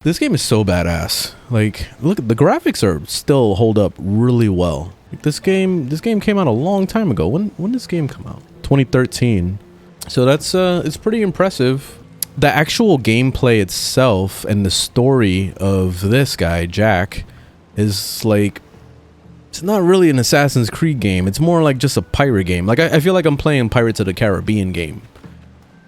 This game is so badass. Like, look, the graphics are still hold up really well. Like, this game came out a long time ago. When did this game come out? 2013. So that's it's pretty impressive. The actual gameplay itself and the story of this guy, Jack, is like, it's not really an Assassin's Creed game. It's more like just a pirate game. Like, I feel like I'm playing Pirates of the Caribbean game.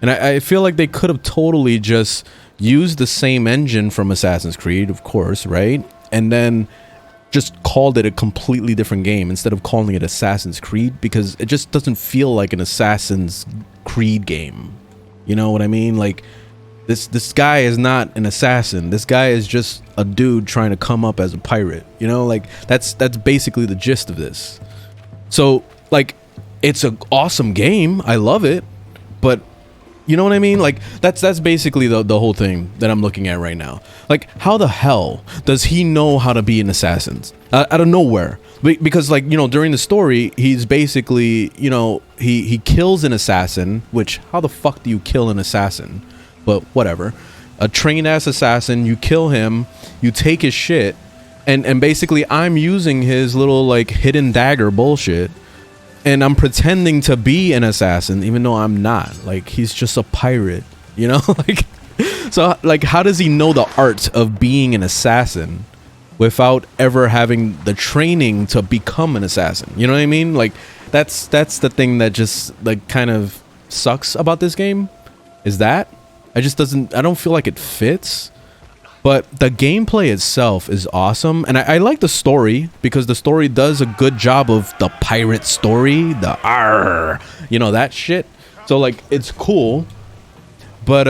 And I feel like they could have totally just used the same engine from Assassin's Creed, of course, right? And then just called it a completely different game instead of calling it Assassin's Creed, because it just doesn't feel like an Assassin's Creed game. You know what I mean? Like, this guy is not an assassin. This guy is just a dude trying to come up as a pirate. You know, like that's basically the gist of this. So, like, it's an awesome game. I love it, but you know what I mean? Like, that's basically the whole thing that I'm looking at right now. Like, how the hell does he know how to be an assassin out of nowhere? Because, like, you know, during the story, he's basically, you know, he kills an assassin, which, how the fuck do you kill an assassin? But whatever. A trained ass assassin, you kill him, you take his shit, and basically I'm using his little, like, hidden dagger bullshit, and I'm pretending to be an assassin even though I'm not. Like, he's just a pirate, you know? Like, so, like, how does he know the art of being an assassin without ever having the training to become an assassin? You know what I mean? Like, that's the thing that just, like, kind of sucks about this game, is that I don't feel like it fits. But the gameplay itself is awesome, and I like the story, because the story does a good job of the pirate story, the arr, you know, that shit. So, like, it's cool, but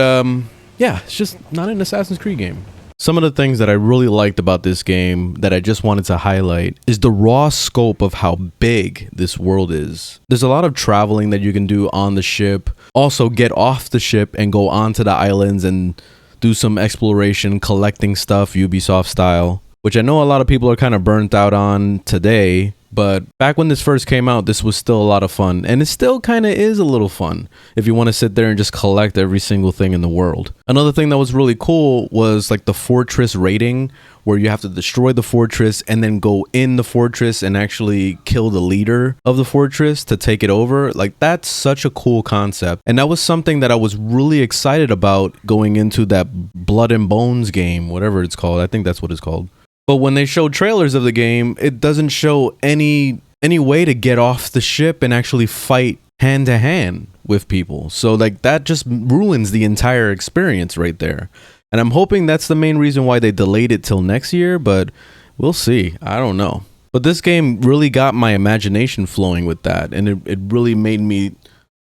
yeah, it's just not an Assassin's Creed game. Some of the things that I really liked about this game that I just wanted to highlight is the raw scope of how big this world is. There's a lot of traveling that you can do on the ship. Also, get off the ship and go onto the islands and do some exploration, collecting stuff, Ubisoft style, which I know a lot of people are kind of burnt out on today. But back when this first came out, this was still a lot of fun. And it still kind of is a little fun if you want to sit there and just collect every single thing in the world. Another thing that was really cool was, like, the fortress raiding, where you have to destroy the fortress and then go in the fortress and actually kill the leader of the fortress to take it over. Like, that's such a cool concept. And that was something that I was really excited about going into that Blood and Bones game, whatever it's called. I think that's what it's called. But when they show trailers of the game, it doesn't show any way to get off the ship and actually fight hand to hand with people. So, like, that just ruins the entire experience right there. And I'm hoping that's the main reason why they delayed it till next year, but we'll see. I don't know. But this game really got my imagination flowing with that, and it really made me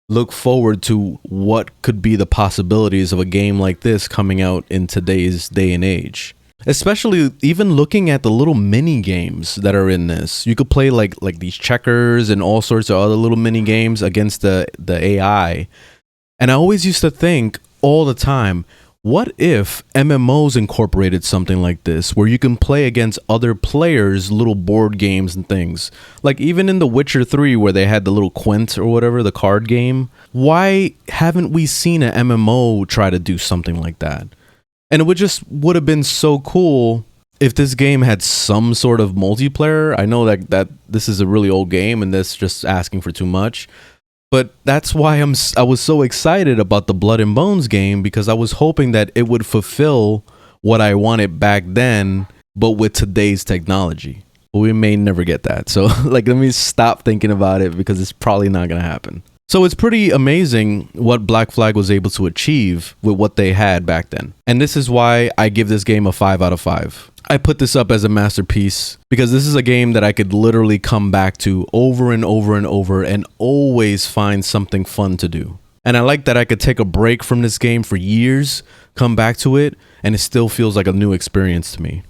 look forward to what could be the possibilities of a game like this coming out in today's day and age. Especially even looking at the little mini games that are in this. You could play like these checkers and all sorts of other little mini games against the AI. And I always used to think all the time, what if MMOs incorporated something like this, where you can play against other players' little board games and things? Like, even in The Witcher 3, where they had the little Quint or whatever, the card game. Why haven't we seen an MMO try to do something like that? And it would have been so cool if this game had some sort of multiplayer. I know that this is a really old game and that's just asking for too much. But that's why I was so excited about the Blood and Bones game, because I was hoping that it would fulfill what I wanted back then, but with today's technology. But we may never get that. So, like, let me stop thinking about it, because it's probably not going to happen. So it's pretty amazing what Black Flag was able to achieve with what they had back then. And this is why I give this game a 5 out of 5. I put this up as a masterpiece because this is a game that I could literally come back to over and over and over and always find something fun to do. And I like that I could take a break from this game for years, come back to it, and it still feels like a new experience to me.